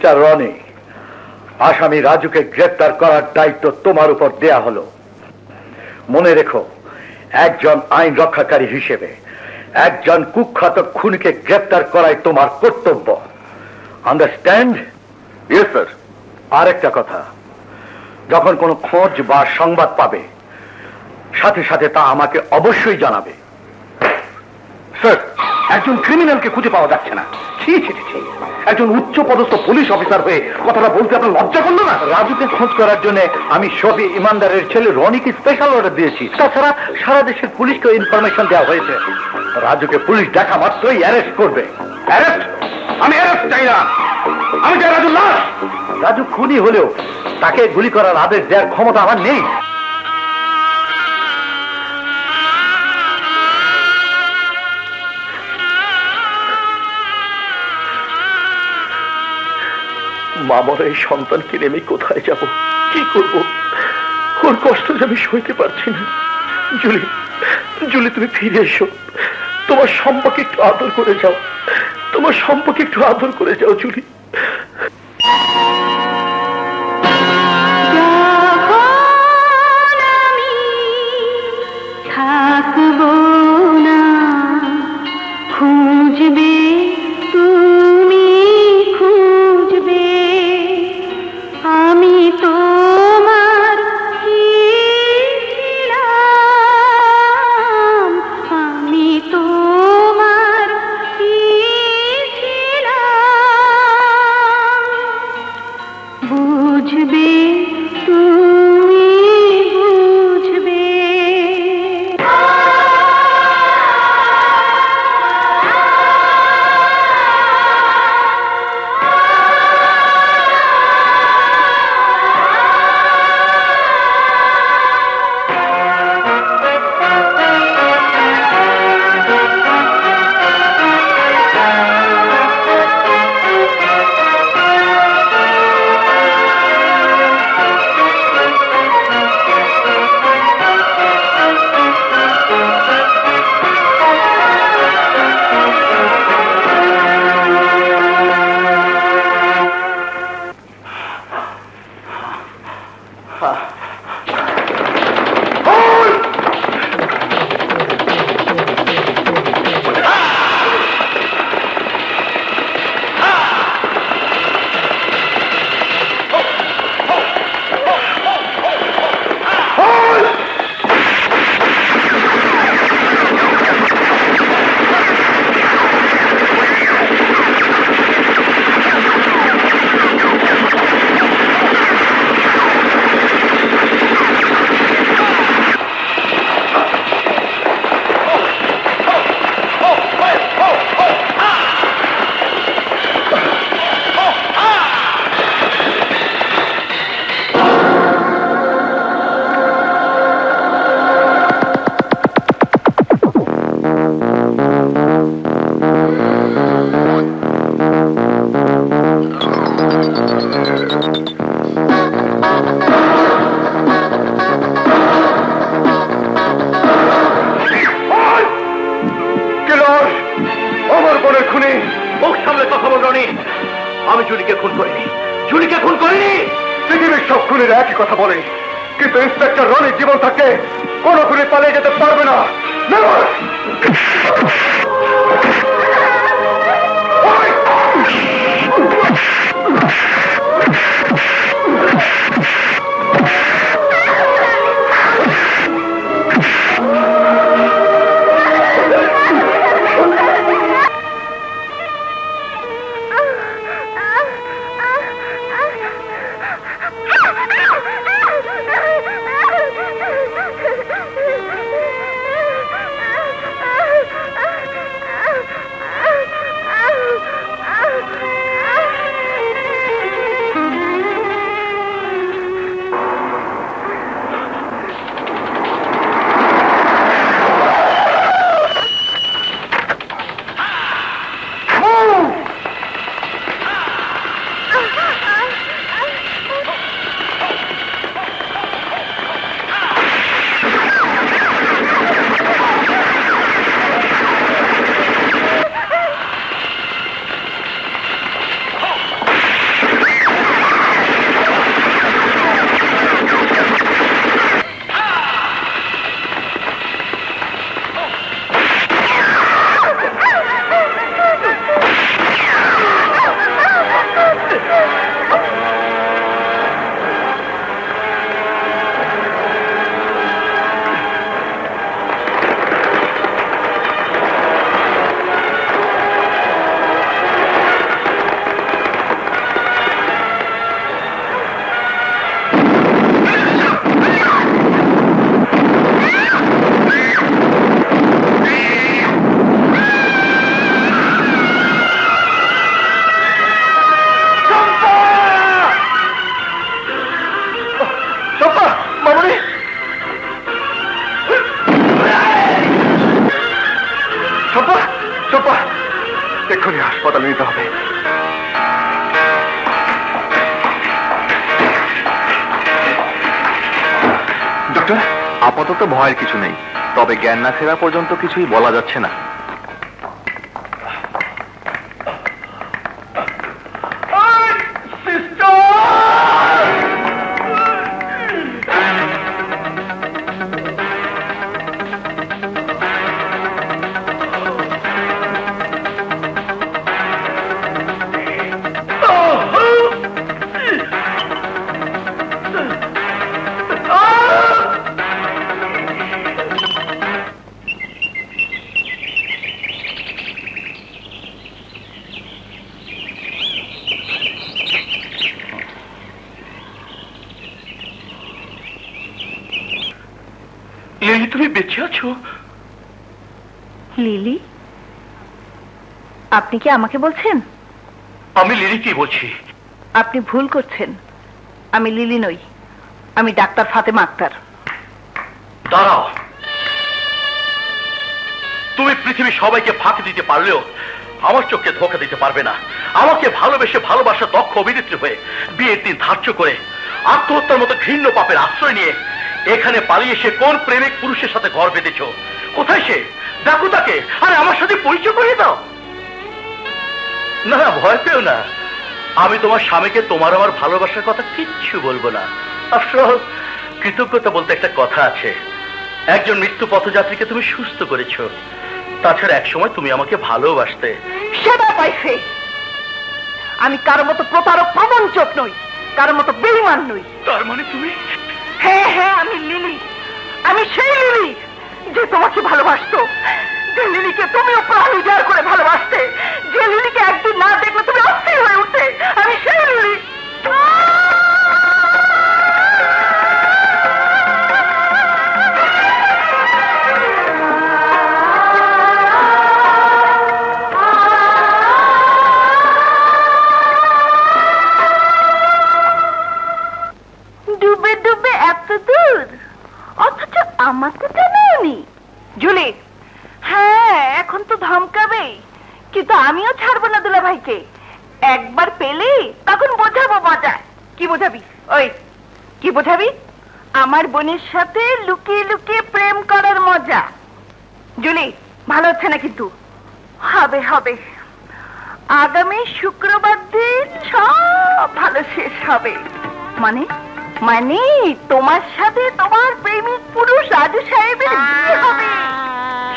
Mister Roni, আসামি রাজুকে গ্রেফতার করার দায়িত্ব তোমার উপর দেয়া হলো। মনে রেখো, একজন আইন রক্ষাকারী হিসেবে একজন কুখ্যাত খুনিকে গ্রেফতার করাই তোমার কর্তব্য। আন্ডারস্ট্যান্ড? Yes sir. আরেকটা কথা, যখন কোনো খোঁজ বা সংবাদ পাবে, সাথে সাথে তা আমাকে অবশ্যই জানাবে। স্যার, একজন ক্রিমিনালকে খুঁজে পাওয়া যাচ্ছে না। একজন উচ্চ পদস্থ পুলিশ অফিসার হয়ে কথাটা বলতে আপনার লজ্জা করলো না? রাজুকে খোঁজ করার জন্য আমি শফি ইমানদারের ছেলে রনিকে স্পেশাল অর্ডার দিয়েছি। তাছাড়া সারা দেশের পুলিশকে ইনফরমেশন দেওয়া হয়েছে। রাজুকে পুলিশ দেখা মাত্রই অ্যারেস্ট করবে। অ্যারেস্ট? আমি অ্যারেস্ট চাই না। আমি চাই রাজু লাশ। রাজু খুনি হলেও তাকে গুলি করার আদেশ দেওয়ার ক্ষমতা আমার নেই। মা মরা এই সন্তানকে নেমে কোথায় যাব, কি করব? ওর কষ্ট যে আমি সইতে পারছি না। জুলি, জুলি, তুমি ফিরে এসো। তোমার সম্পর্কে একটু আদর করে যাও। তোমার সম্পর্কে একটু আদর করে যাও জুলি। থাকবো না, খুঁজবে তুমি, খুঁজবে আমি তোমার কি ছিলাম, আমি তোমার কি ছিলাম, বুঝবে তুমি, বুঝবে। আমি জুলিকে খুন করিনি, জুলিকে খুন করিনি। পৃথিবীর সব খুনিরা একই কথা বলে, কিন্তু ইন্সপেক্টর রনির জীবন থাকতে কোন খুনি পালিয়ে যেতে পারবে না। এক্ষুনি হাসপাতালে নিতে হবে। ডক্টর, আপাতত ভয়ের কিছু নেই, তবে জ্ঞান না ফেরা পর্যন্ত কিছুই বলা যাচ্ছে না। লিলি, তুমি বেঁচে আছো? লিলি, আপনি কি আমাকে বলছেন? আমি লিলিকেই বলছি। আপনি ভুল করছেন, আমি লিলি নই, আমি ডাক্তার ফাতেমা আক্তার। দাঁড়াও, তুমি পৃথিবীর সবাইকে ফাঁকি দিতে পারলেও আমার চোখকে ধোঁকা দিতে পারবে না। আমাকে ভালোবেসে ভালোবাসা দক্ষ অভিনেত্রী হয়ে বিয়ের দিন ধার্য করে আত্মহত্যার মতো ঘৃণ্য পাপের আশ্রয় নিয়ে এখানে পালিয়ে সে কোন প্রেমিক পুরুষের সাথে ঘর বেঁধেছ? কোথায় সে? ডাকো তাকে, আরে আমার সাথে পরিচয় করিয়ে দাও। না না, ভয় পেও না, আমি তোমার স্বামীকে তোমার আমার ভালোবাসার কথা কিচ্ছু বলবো না। আফটার কৃতজ্ঞতা বলতে একটা কথা আছে। একজন মৃত্যু পথযাত্রীকে তুমি সুস্থ করেছো, তাছাড়া একসময় তুমি আমাকে ভালোবাসতে। সেবা পাইছে। আমি কারো মতো প্রতারক প্রবঞ্চক নই, কারো মতো বেঈমান নই। তার মানে তুমি? হ্যাঁ হ্যাঁ, আমি লিলি, আমি সেই লিলি যে তোমাকে ভালোবাসতো, যে লিলিকে তুমিও প্রাণ উজাড় করে ভালোবাসতে, যে লিলিকে একদিন না দেখলে তুমি অস্থির হয়ে উঠতে। আমি সেই লিলি। ডুবে ডুবে এত দূর, অথচ আমাকে জানাওনি। জুলি, হ্যাঁ এখন তো ধমকাবে, কিন্তু আমিও ছাড়বো না দুলা ভাইকে। একবার পেলে তখন বোঝাবো মজা। কি বোঝাবি? ওই কি বোঝাবি? আমার বোনের সাথে লুকিয়ে লুকিয়ে প্রেম করার মজা। জুলি, ভালো হচ্ছে না কিন্তু। হবে হবে, আগামী শুক্রবার দিন সব ভালো শেষ হবে। মানে মানে তোমার সাথে তোমার প্রেমিক পুরুষ রাজু সাহেবের বিয়ে হবে।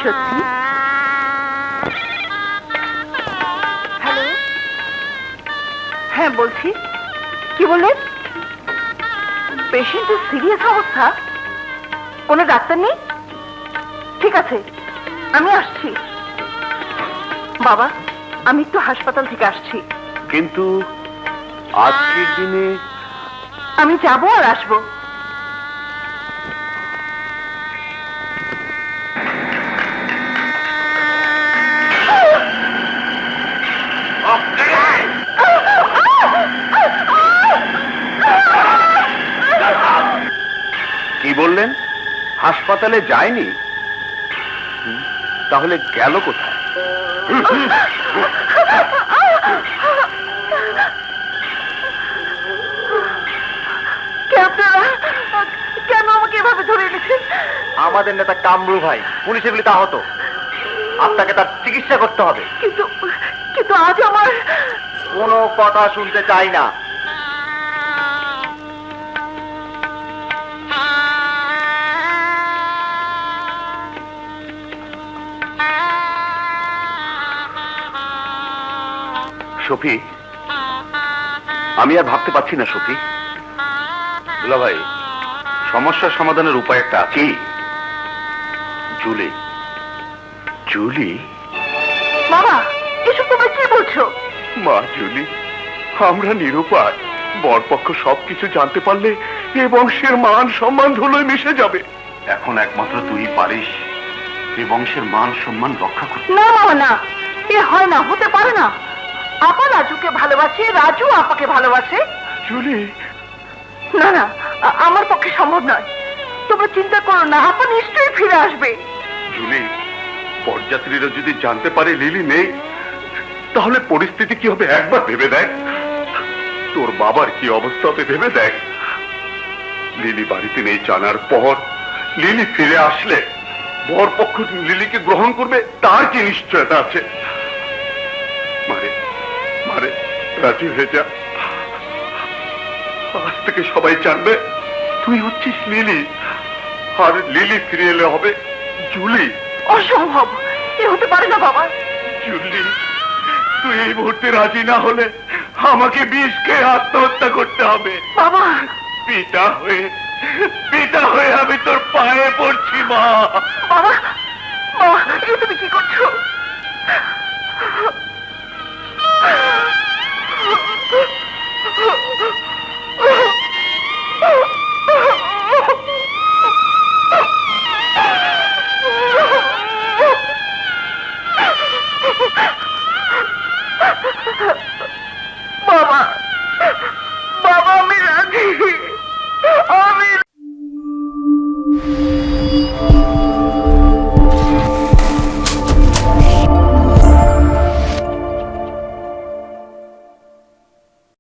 সত্যি? হ্যালো, হ্যাঁ বলছি। কি বললেন? পেশেন্টের সিরিয়াস অবস্থা? কোনো ডাক্তার নেই? ঠিক আছে, আমি আসছি। বাবা, আমি একটু হাসপাতাল থেকে আসছি। কিন্তু আজকের দিনে আমি যাবো আর আসবো। কি বললেন? হাসপাতালে যায়নি? তাহলে গেল কোথায়? কেন আমাকে এভাবে ধরে এনেছেন? আমাদের নেতা কামরু ভাই পুলিশে গুলিতে আহত, আপনাকে তার চিকিৎসা করতে হবে। কিন্তু কিন্তু আজ আমার কোনো কথা শুনতে চাই না। শফি, আমি আর ভাবতে পারছি না। শফি, দুলা ভাই, সমস্যার সমাধানের উপায় একটা আছে। জুলি। জুলি? বাবা, এসব তুমি কি বলছো? মা জুলি, আমরা নিরুপায়। বরপক্ষ সবকিছু জানতে পারলে এ বংশের মান সম্মান ধুলোয় মিশে যাবে। এখন একমাত্র তুই পারিস এই বংশের মান সম্মান রক্ষা করতে। না বাবা না, এ হয় না, হতে পারে না। আপা রাজুকে ভালোবাসে, রাজু আপাকে ভালোবাসে। জুলি, না না, আমার পক্ষে সম্ভব নয়। তোমরা চিন্তা করো না, আপা নিশ্চয়ই ফিরে আসবে। জুলি, বরযাত্রীরা যদি জানতে পারে লিলি নেই, তাহলে পরিস্থিতি কি হবে একবার ভেবে দেখ। তোর বাবার কি অবস্থা হবে ভেবে দেখ। লিলি বাড়িতে নেই জানার পর লিলি ফিরে আসলে বরপক্ষ লিলিকে গ্রহণ করবে তার কি নিশ্চয়তা আছে? মারে মারে রাজি হয়ে যা। আজ থেকে সবাই জানবে তুই হচ্ছিস লিলি, আর লিলি ফিরে এলে হবে জুলি। অসম্ভব, এ হতে পারে না বাবা। জুলি, তুই এই মুহূর্তে রাজি না হলে আমাকে বিষ খেয়ে আত্মহত্যা করতে হবে। বাবা, পিতা হয়ে আমি তোর পায়ে পড়ছি মা। বাবা, বাবা, এ তুমি কি করছো?